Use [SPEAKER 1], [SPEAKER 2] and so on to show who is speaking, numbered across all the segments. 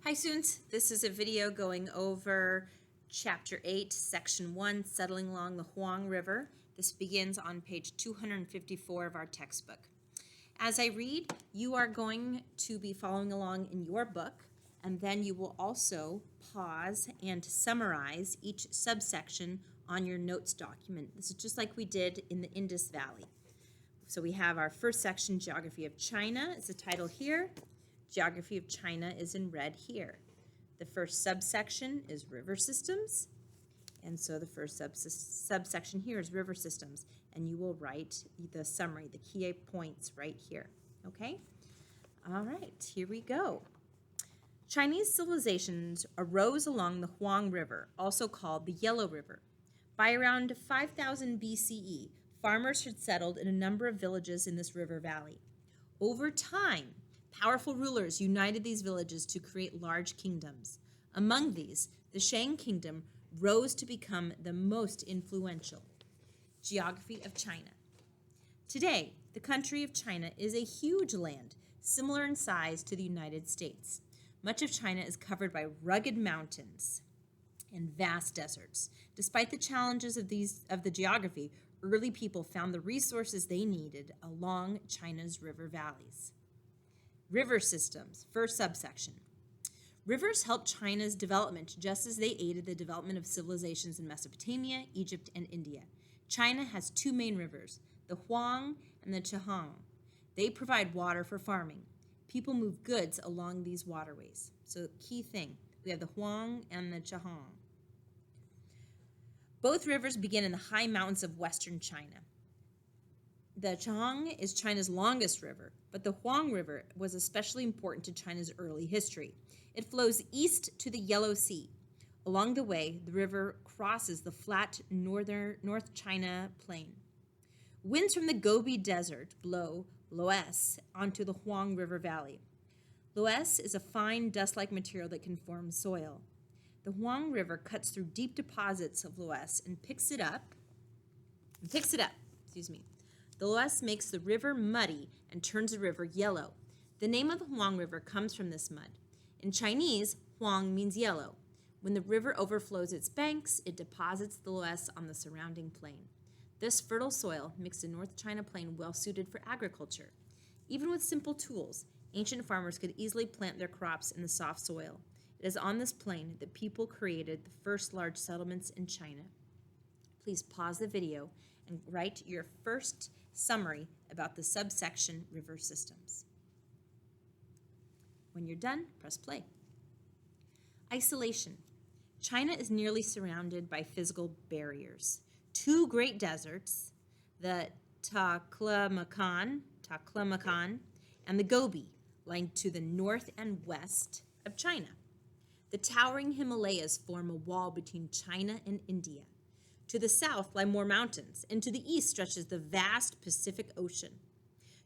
[SPEAKER 1] Hi students, this is a video going over Chapter 8, Section 1, Settling Along the Huang River. This begins on page 254 of our textbook. As I read, you are going to be following along in your book, and then you will also pause and summarize each subsection on your notes document. This is just like we did in the Indus Valley. So we have our first section, Geography of China, is the title here. Geography of China is in red here. The first subsection is river systems, and so the first subsection here is river systems, and you will write the summary, the key points right here, okay? All right, here we go. Chinese civilizations arose along the Huang River, also called the Yellow River. By around 5000 BCE, farmers had settled in a number of villages in this river valley. Over time, powerful rulers united these villages to create large kingdoms. Among these, the Shang Kingdom rose to become the most influential. Geography of China. Today, the country of China is a huge land, similar in size to the United States. Much of China is covered by rugged mountains and vast deserts. Despite the challenges of the geography, early people found the resources they needed along China's river valleys. River systems, first subsection. Rivers helped China's development just as they aided the development of civilizations in Mesopotamia, Egypt, and India. China has two main rivers, the Huang and the Huang. They provide water for farming. People move goods along these waterways. So key thing, we have the Huang and the Huang. Both rivers begin in the high mountains of western China. The Huang is China's longest river, but the Huang River was especially important to China's early history. It flows east to the Yellow Sea. Along the way, the river crosses the flat North China plain. Winds from the Gobi Desert blow loess onto the Huang River Valley. Loess is a fine dust-like material that can form soil. The Huang River cuts through deep deposits of loess and picks it up. The loess makes the river muddy and turns the river yellow. The name of the Huang River comes from this mud. In Chinese, Huang means yellow. When the river overflows its banks, it deposits the loess on the surrounding plain. This fertile soil makes the North China plain well suited for agriculture. Even with simple tools, ancient farmers could easily plant their crops in the soft soil. It is on this plain that people created the first large settlements in China. Please pause the video and write your first summary about the subsection river systems. When you're done, press play. Isolation. China is nearly surrounded by physical barriers. Two great deserts, the Taklamakan and the Gobi, lie to the north and west of China. The towering Himalayas form a wall between China and India. To the south lie more mountains, and to the east stretches the vast Pacific Ocean.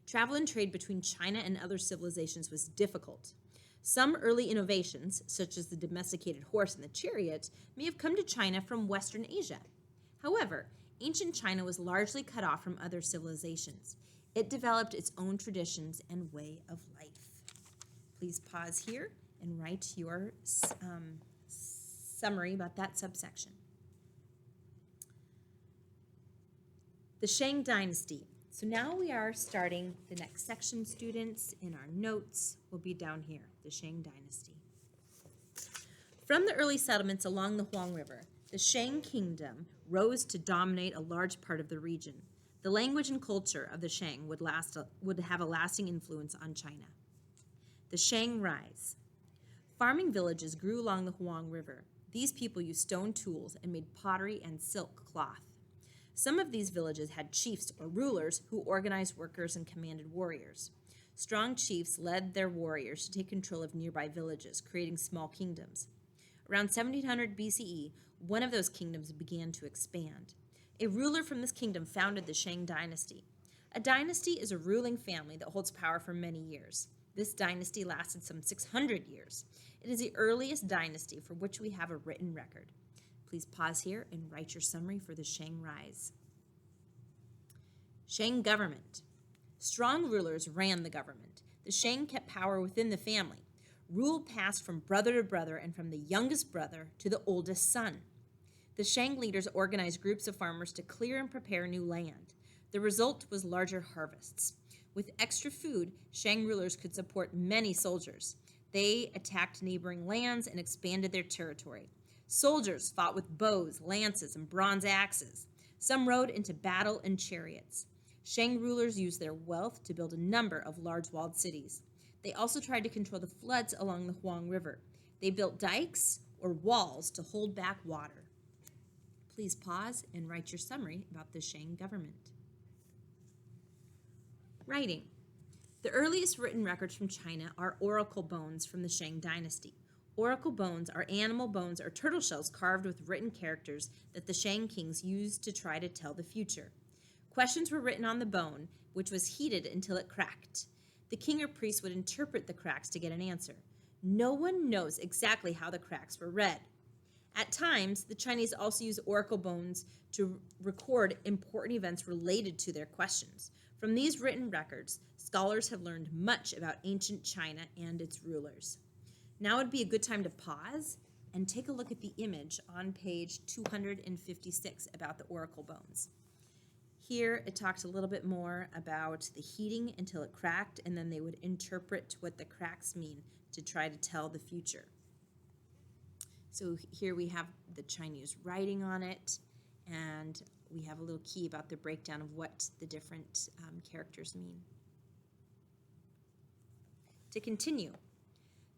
[SPEAKER 1] Travel and trade between China and other civilizations was difficult. Some early innovations, such as the domesticated horse and the chariot, may have come to China from Western Asia. However, ancient China was largely cut off from other civilizations. It developed its own traditions and way of life. Please pause here and write your summary about that subsection. The Shang Dynasty. So now we are starting the next section, students. In our notes will be down here, the Shang Dynasty. From the early settlements along the Huang River, the Shang Kingdom rose to dominate a large part of the region. The language and culture of the Shang would have a lasting influence on China. The Shang Rise. Farming villages grew along the Huang River. These people used stone tools and made pottery and silk cloth. Some of these villages had chiefs or rulers who organized workers and commanded warriors. Strong chiefs led their warriors to take control of nearby villages, creating small kingdoms. Around 1700 BCE, one of those kingdoms began to expand. A ruler from this kingdom founded the Shang Dynasty. A dynasty is a ruling family that holds power for many years. This dynasty lasted some 600 years. It is the earliest dynasty for which we have a written record. Please pause here and write your summary for the Shang Rise. Shang government. Strong rulers ran the government. The Shang kept power within the family. Rule passed from brother to brother and from the youngest brother to the oldest son. The Shang leaders organized groups of farmers to clear and prepare new land. The result was larger harvests. With extra food, Shang rulers could support many soldiers. They attacked neighboring lands and expanded their territory. Soldiers fought with bows, lances, and bronze axes. Some rode into battle in chariots. Shang rulers used their wealth to build a number of large walled cities. They also tried to control the floods along the Huang River. They built dikes or walls to hold back water. Please pause and write your summary about the Shang government. Writing. The earliest written records from China are oracle bones from the Shang dynasty. Oracle bones are animal bones or turtle shells carved with written characters that the Shang kings used to try to tell the future. Questions were written on the bone, which was heated until it cracked. The king or priest would interpret the cracks to get an answer. No one knows exactly how the cracks were read. At times, the Chinese also used oracle bones to record important events related to their questions. From these written records, scholars have learned much about ancient China and its rulers. Now would be a good time to pause and take a look at the image on page 256 about the oracle bones. Here it talks a little bit more about the heating until it cracked, and then they would interpret what the cracks mean to try to tell the future. So here we have the Chinese writing on it, and we have a little key about the breakdown of what the different characters mean. To continue,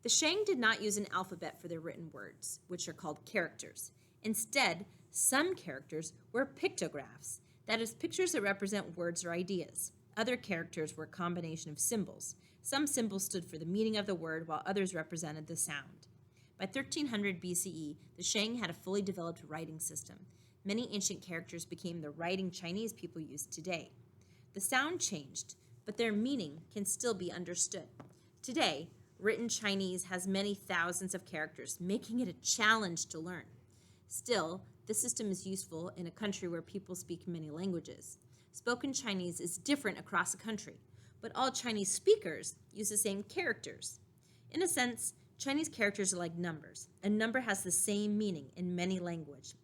[SPEAKER 1] the Shang did not use an alphabet for their written words, which are called characters. Instead, some characters were pictographs, that is, pictures that represent words or ideas. Other characters were a combination of symbols. Some symbols stood for the meaning of the word, while others represented the sound. By 1300 BCE, the Shang had a fully developed writing system. Many ancient characters became the writing Chinese people use today. The sound changed, but their meaning can still be understood. Today, written Chinese has many thousands of characters, making it a challenge to learn. Still, the system is useful in a country where people speak many languages. Spoken Chinese is different across the country, but all Chinese speakers use the same characters. In a sense, Chinese characters are like numbers. A number has the same meaning in many languages,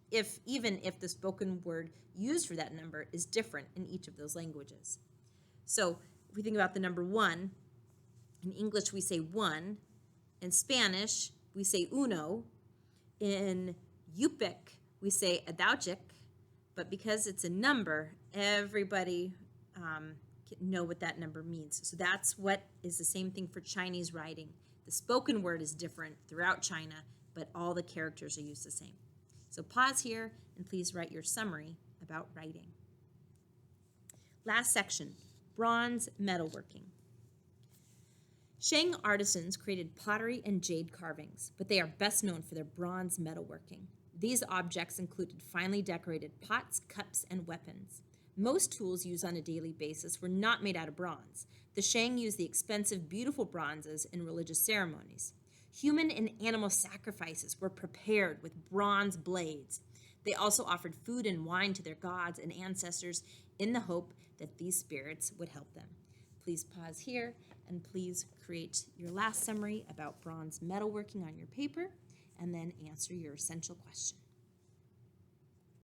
[SPEAKER 1] even if the spoken word used for that number is different in each of those languages. So, if we think about the number 1, in English we say one, in Spanish we say uno, in Yupik we say adauchik, but because it's a number, everybody can know what that number means. So that's what is the same thing for Chinese writing. The spoken word is different throughout China, but all the characters are used the same. So pause here and please write your summary about writing. Last section, bronze metalworking. Shang artisans created pottery and jade carvings, but they are best known for their bronze metalworking. These objects included finely decorated pots, cups, and weapons. Most tools used on a daily basis were not made out of bronze. The Shang used the expensive, beautiful bronzes in religious ceremonies. Human and animal sacrifices were prepared with bronze blades. They also offered food and wine to their gods and ancestors in the hope that these spirits would help them. Please pause here and please create your last summary about bronze metalworking on your paper and then answer your essential question.